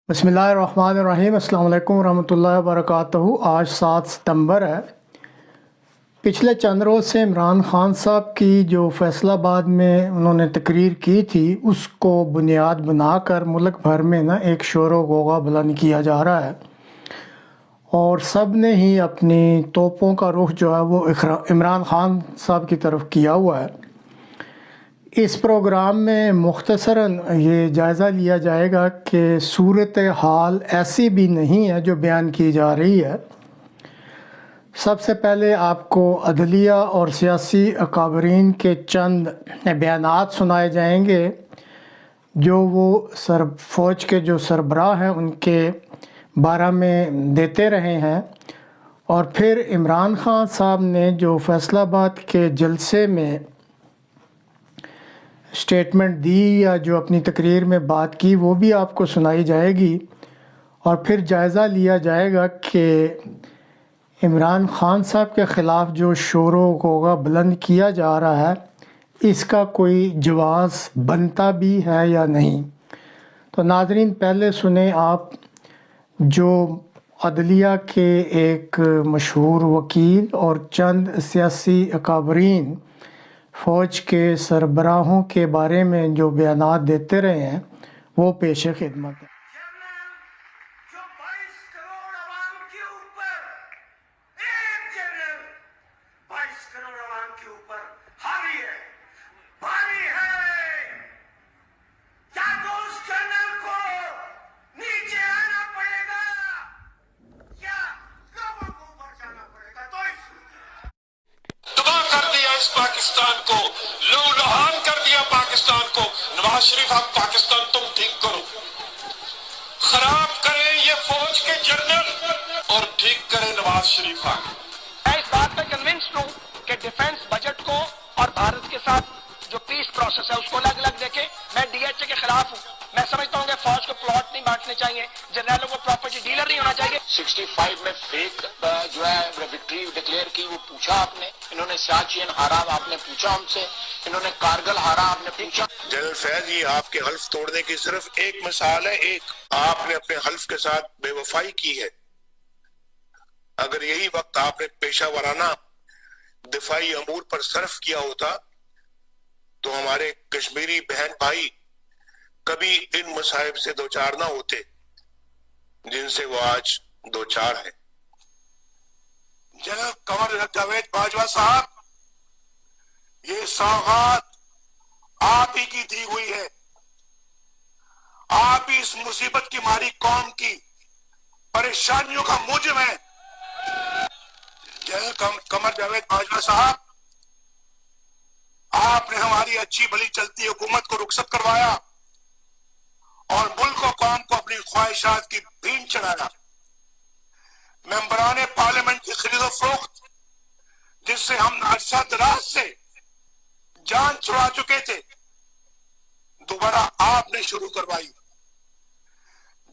بسم اللہ الرحمن الرحیم۔ السلام علیکم ورحمۃ اللہ وبرکاتہ۔ آج 7 ستمبر ہے۔ پچھلے چند روز سے عمران خان صاحب کی جو فیصل آباد میں انہوں نے تقریر کی تھی اس کو بنیاد بنا کر ملک بھر میں ایک شور و غوغا بلند کیا جا رہا ہے، اور سب نے ہی اپنی توپوں کا رخ جو ہے وہ عمران خان صاحب کی طرف کیا ہوا ہے۔ اس پروگرام میں مختصراً یہ جائزہ لیا جائے گا کہ صورتحال ایسی بھی نہیں ہے جو بیان کی جا رہی ہے۔ سب سے پہلے آپ کو عدلیہ اور سیاسی اکابرین کے چند بیانات سنائے جائیں گے جو وہ فوج کے جو سربراہ ہیں ان کے بارے میں دیتے رہے ہیں، اور پھر عمران خان صاحب نے جو فیصل آباد کے جلسے میں اسٹیٹمنٹ دی یا جو اپنی تقریر میں بات کی وہ بھی آپ کو سنائی جائے گی، اور پھر جائزہ لیا جائے گا کہ عمران خان صاحب کے خلاف جو شور و غوغا بلند کیا جا رہا ہے اس کا کوئی جواز بنتا بھی ہے یا نہیں۔ تو ناظرین، پہلے سنیں آپ جو عدلیہ کے ایک مشہور وکیل اور چند سیاسی اکابرین فوج کے سربراہوں کے بارے میں جو بیانات دیتے رہے ہیں وہ پیش خدمت ہے۔ جو 22 کروڑ عوام کے اوپر ایک جنرل 22 کروڑ عوام کے اوپر حاوی ہے، بھاری ہے، کیا تو اس جنرل کو نیچے آنا پڑے گا یا لوگوں کو اوپر جانا پڑے گا؟ تو اس تباہ کر دیا اس پاکستان کو، لو لہان کر دیا پاکستان کو۔ نواز شریف، آپ پاکستان تم ٹھیک کرو، خراب کریں یہ فوج کے جنرل اور ٹھیک کریں نواز شریف آگے۔ میں اس بات پہ کنونسڈ ہوں کہ ڈیفنس بجٹ کو اور بھارت کے ساتھ جو پیس پروسیس ہے اس کو الگ الگ دیکھیں۔ میں ڈی ایچ اے کے خلاف ہوں۔ میں سمجھتا ہوں کہ فوج کو پلاٹ نہیں بانٹنے چاہیے، جنرلوں کو پراپرٹی ڈیلر نہیں ہونا چاہیے۔ 65 میں فیک جو ہے وکٹری ڈکلیئر کی، وہ پوچھا آپ نے، انہوں نے سیاچین ہارا آپ نے پوچھا ہم سے، انہوں نے کارگل ہارا آپ نے پوچھا۔ جنرل فیض، یہ آپ کے حلف توڑنے کی صرف ایک مثال ہے، ایک آپ نے اپنے حلف کے ساتھ بے وفائی کی ہے۔ اگر یہی وقت آپ نے پیشہ ورانہ دفاعی امور پر صرف کیا ہوتا تو ہمارے کشمیری بہن بھائی کبھی ان مصائب سے دوچار نہ ہوتے جن سے وہ آج دوچار ہیں۔ جنرل قمر جاوید باجوہ صاحب، یہ سوغات آپ ہی کی دی ہوئی ہے، آپ ہی اس مصیبت کی ماری قوم کی پریشانیوں کا موجب ہے۔ جنرل قمر جاوید باجوہ صاحب، آپ نے ہماری اچھی بھلی چلتی حکومت کو رخصت کروایا اور ملک و قوم کو اپنی خواہشات کی بھین چڑھایا۔ ممبران پارلیمنٹ کی خرید و فروخت جس سے ہم عرصہ دراز سے جان چھڑا چکے تھے، دوبارہ آپ نے شروع کروائی۔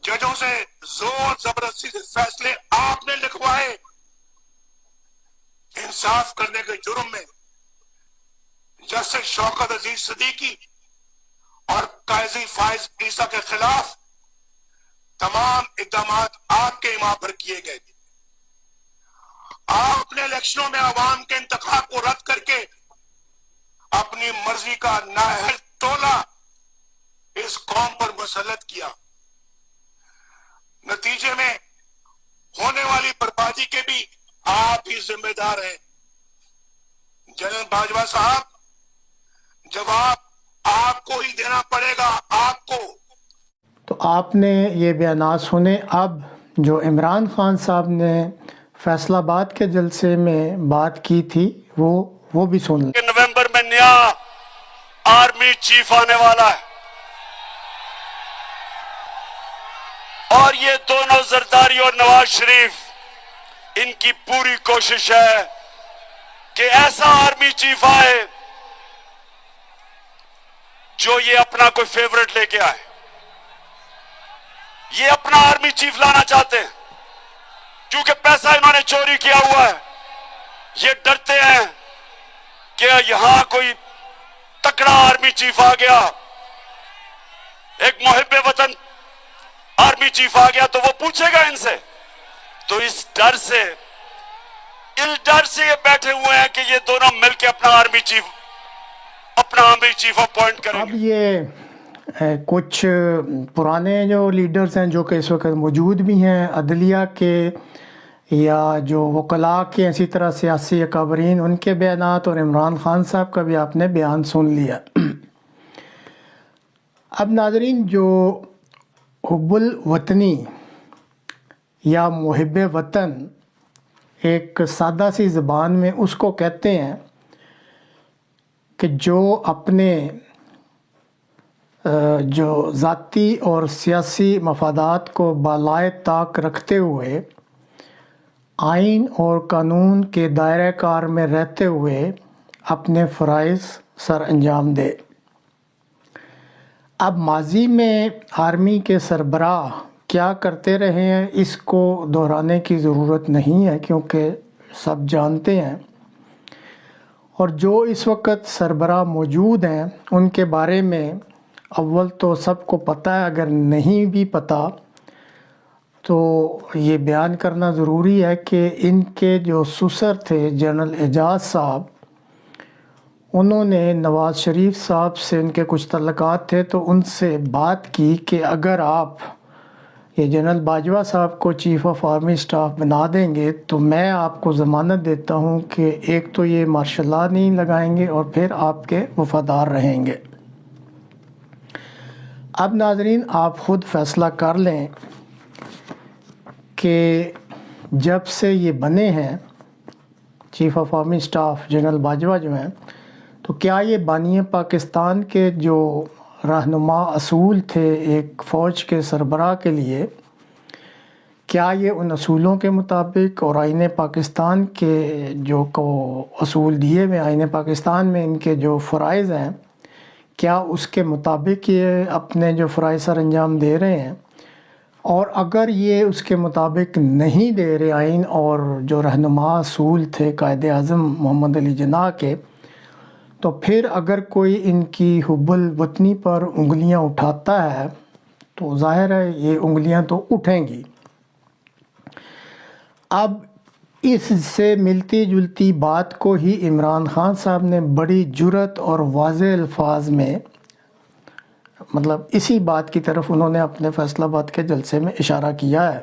ججوں سے زور زبردستی سے فیصلے آپ نے لکھوائے۔ انصاف کرنے کے جرم میں جسٹس شوکت عزیز صدیقی اور قاضی فائز عیسیٰ کے خلاف تمام اقدامات آپ کے ایما پر کیے گئے۔ آپ نے الیکشنوں میں عوام کے انتخاب کو رد کر کے اپنی مرضی کا نااہل ٹولہ اس قوم پر مسلط کیا۔ نتیجے میں ہونے والی بربادی کے بھی آپ ہی ذمہ دار ہیں۔ جنرل باجوہ صاحب، جواب آپ کو ہی دینا پڑے گا، آپ کو۔ تو آپ نے یہ بیانات سنے۔ اب جو عمران خان صاحب نے فیصل آباد کے جلسے میں بات کی تھی وہ بھی سن لیں۔ نومبر میں نیا آرمی چیف آنے والا ہے، اور یہ دونوں زرداری اور نواز شریف، ان کی پوری کوشش ہے کہ ایسا آرمی چیف آئے جو یہ اپنا کوئی فیورٹ لے کے آئے۔ یہ اپنا آرمی چیف لانا چاہتے ہیں کیونکہ پیسہ انہوں نے چوری کیا ہوا ہے۔ یہ ڈرتے ہیں کہ یہاں کوئی تکڑا آرمی چیف آ گیا، ایک محب وطن آرمی چیف آ گیا تو وہ پوچھے گا ان سے. تو اس ڈر سے یہ بیٹھے ہوئے ہیں کہ یہ دونوں مل کے اپنا آرمی چیف اپوائنٹ کریں اب گے. یہ کچھ پرانے جو لیڈرز ہیں جو کہ اس وقت موجود بھی ہیں عدلیہ کے یا جو وکلاء کے اسی طرح سیاسی اکابرین ان کے بیانات اور عمران خان صاحب کا بھی آپ نے بیان سن لیا. اب ناظرین جو حب الوطنی یا محب وطن ایک سادہ سی زبان میں اس کو کہتے ہیں کہ جو اپنے جو ذاتی اور سیاسی مفادات کو بالائے طاق رکھتے ہوئے آئین اور قانون کے دائرہ کار میں رہتے ہوئے اپنے فرائض سر انجام دے. اب ماضی میں آرمی کے سربراہ کیا کرتے رہے ہیں اس کو دہرانے کی ضرورت نہیں ہے کیونکہ سب جانتے ہیں. اور جو اس وقت سربراہ موجود ہیں ان کے بارے میں اول تو سب کو پتہ ہے، اگر نہیں بھی پتہ تو یہ بیان کرنا ضروری ہے کہ ان کے جو سسر تھے جنرل اعجاز صاحب، انہوں نے نواز شریف صاحب سے ان کے کچھ تعلقات تھے تو ان سے بات کی کہ اگر آپ یہ جنرل باجوہ صاحب کو چیف آف آرمی اسٹاف بنا دیں گے تو میں آپ کو ضمانت دیتا ہوں کہ ایک تو یہ مارشل لاء نہیں لگائیں گے اور پھر آپ کے وفادار رہیں گے. اب ناظرین آپ خود فیصلہ کر لیں کہ جب سے یہ بنے ہیں chief of army staff general Bajwa جو ہیں، تو کیا یہ بانی پاکستان کے جو رہنما اصول تھے ایک فوج کے سربراہ کے لیے، کیا یہ ان اصولوں کے مطابق اور آئین پاکستان کے جو اصول دیے ہوئے آئین پاکستان میں ان کے جو فرائض ہیں، کیا اس کے مطابق یہ اپنے جو فرائض سر انجام دے رہے ہیں؟ اور اگر یہ اس کے مطابق نہیں دے رہے آئین اور جو رہنما اصول تھے قائد اعظم محمد علی جناح کے، تو پھر اگر کوئی ان کی حب الوطنی پر انگلیاں اٹھاتا ہے تو ظاہر ہے یہ انگلیاں تو اٹھیں گی. اب اس سے ملتی جلتی بات کو ہی عمران خان صاحب نے بڑی جرأت اور واضح الفاظ میں مطلب اسی بات کی طرف انہوں نے اپنے فیصلہ آباد کے جلسے میں اشارہ کیا ہے.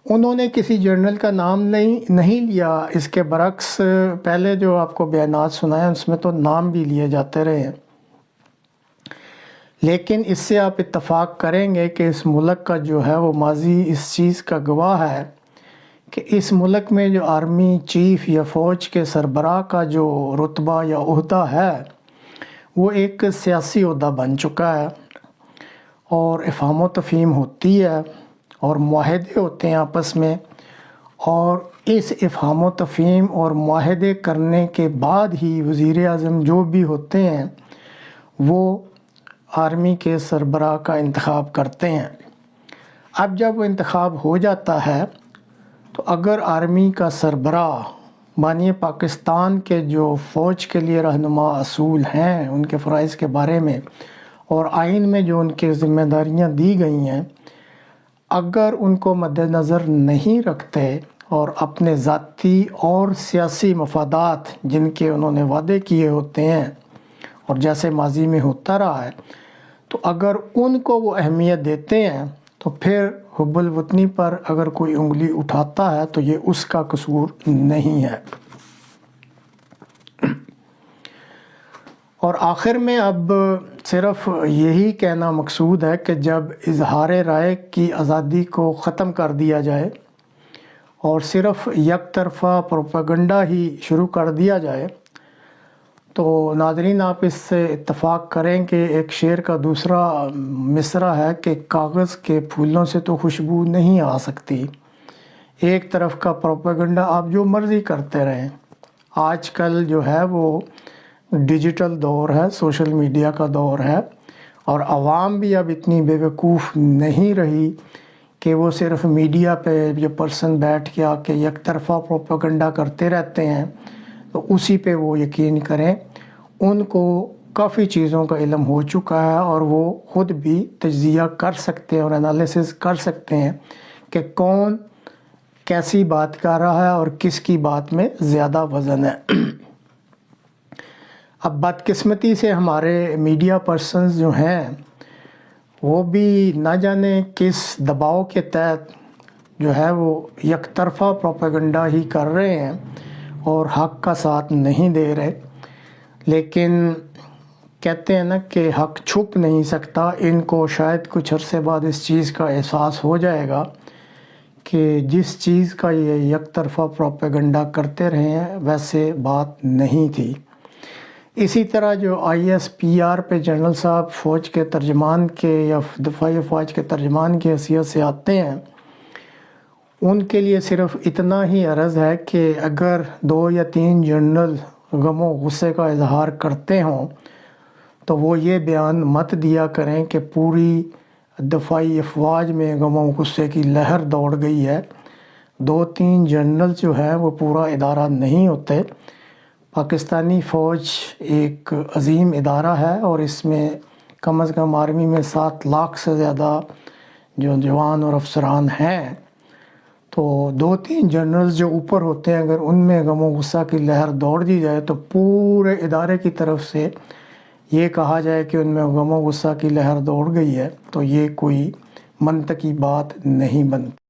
انہوں نے کسی جرنل کا نام نہیں لیا، اس کے برعکس پہلے جو آپ کو بیانات سنائے اس میں تو نام بھی لیے جاتے رہے ہیں. لیکن اس سے آپ اتفاق کریں گے کہ اس ملک کا جو ہے وہ ماضی اس چیز کا گواہ ہے کہ اس ملک میں جو آرمی چیف یا فوج کے سربراہ کا جو رتبہ یا عہدہ ہے وہ ایک سیاسی عہدہ بن چکا ہے، اور افہام و تفہیم ہوتی ہے اور معاہدے ہوتے ہیں آپس میں، اور اس افہام و تفہیم اور معاہدے کرنے کے بعد ہی وزیر اعظم جو بھی ہوتے ہیں وہ آرمی کے سربراہ کا انتخاب کرتے ہیں. اب جب وہ انتخاب ہو جاتا ہے تو اگر آرمی کا سربراہ بانی پاکستان کے جو فوج کے لیے رہنما اصول ہیں ان کے فرائض کے بارے میں اور آئین میں جو ان کے ذمہ داریاں دی گئی ہیں، اگر ان کو مد نظر نہیں رکھتے اور اپنے ذاتی اور سیاسی مفادات جن کے انہوں نے وعدے کیے ہوتے ہیں اور جیسے ماضی میں ہوتا رہا ہے، تو اگر ان کو وہ اہمیت دیتے ہیں تو پھر حب الوطنی پر اگر کوئی انگلی اٹھاتا ہے تو یہ اس کا قصور نہیں ہے. اور آخر میں اب صرف یہی کہنا مقصود ہے کہ جب اظہار رائے کی آزادی کو ختم کر دیا جائے اور صرف یک طرفہ پروپیگنڈا ہی شروع کر دیا جائے تو ناظرین آپ اس سے اتفاق کریں کہ ایک شعر کا دوسرا مصرع ہے کہ کاغذ کے پھولوں سے تو خوشبو نہیں آ سکتی. ایک طرف کا پروپیگنڈا آپ جو مرضی کرتے رہیں. آج کل جو ہے وہ ڈیجیٹل دور ہے، سوشل میڈیا کا دور ہے، اور عوام بھی اب اتنی بے وقوف نہیں رہی کہ وہ صرف میڈیا پہ جو پرسن بیٹھ کے آ کے یک طرفہ پروپیگنڈا کرتے رہتے ہیں تو اسی پہ وہ یقین کریں. ان کو کافی چیزوں کا علم ہو چکا ہے اور وہ خود بھی تجزیہ کر سکتے ہیں اور انالیسس کر سکتے ہیں کہ کون کیسی بات کر رہا ہے اور کس کی بات میں زیادہ وزن ہے۔ اب بدقسمتی سے ہمارے میڈیا پرسنز جو ہیں وہ بھی نہ جانے کس دباؤ کے تحت جو ہے وہ یک طرفہ پروپیگنڈا ہی کر رہے ہیں اور حق کا ساتھ نہیں دے رہے، لیکن کہتے ہیں نا کہ حق چھپ نہیں سکتا۔ ان کو شاید کچھ عرصے بعد اس چیز کا احساس ہو جائے گا کہ جس چیز کا یہ یک طرفہ پروپیگنڈا کرتے رہے ہیں ویسے بات نہیں تھی۔ اسی طرح جو ISPR پہ جنرل صاحب فوج کے ترجمان کے یا دفاعی افواج کے ترجمان کی حیثیت سے آتے ہیں، ان کے لیے صرف اتنا ہی عرض ہے کہ اگر 2 یا 3 جنرل غم و غصے کا اظہار کرتے ہوں تو وہ یہ بیان مت دیا کریں کہ پوری دفاعی افواج میں غم و غصے کی لہر دوڑ گئی ہے۔ 2-3 جنرل جو ہیں وہ پورا ادارہ نہیں ہوتے۔ پاکستانی فوج ایک عظیم ادارہ ہے اور اس میں کم از کم آرمی میں 7 لاکھ سے زیادہ جو جوان اور افسران ہیں، تو 2-3 جنرلز جو اوپر ہوتے ہیں اگر ان میں غم و غصہ کی لہر دوڑ دی جائے تو پورے ادارے کی طرف سے یہ کہا جائے کہ ان میں غم و غصہ کی لہر دوڑ گئی ہے، تو یہ کوئی منطقی بات نہیں بنتی۔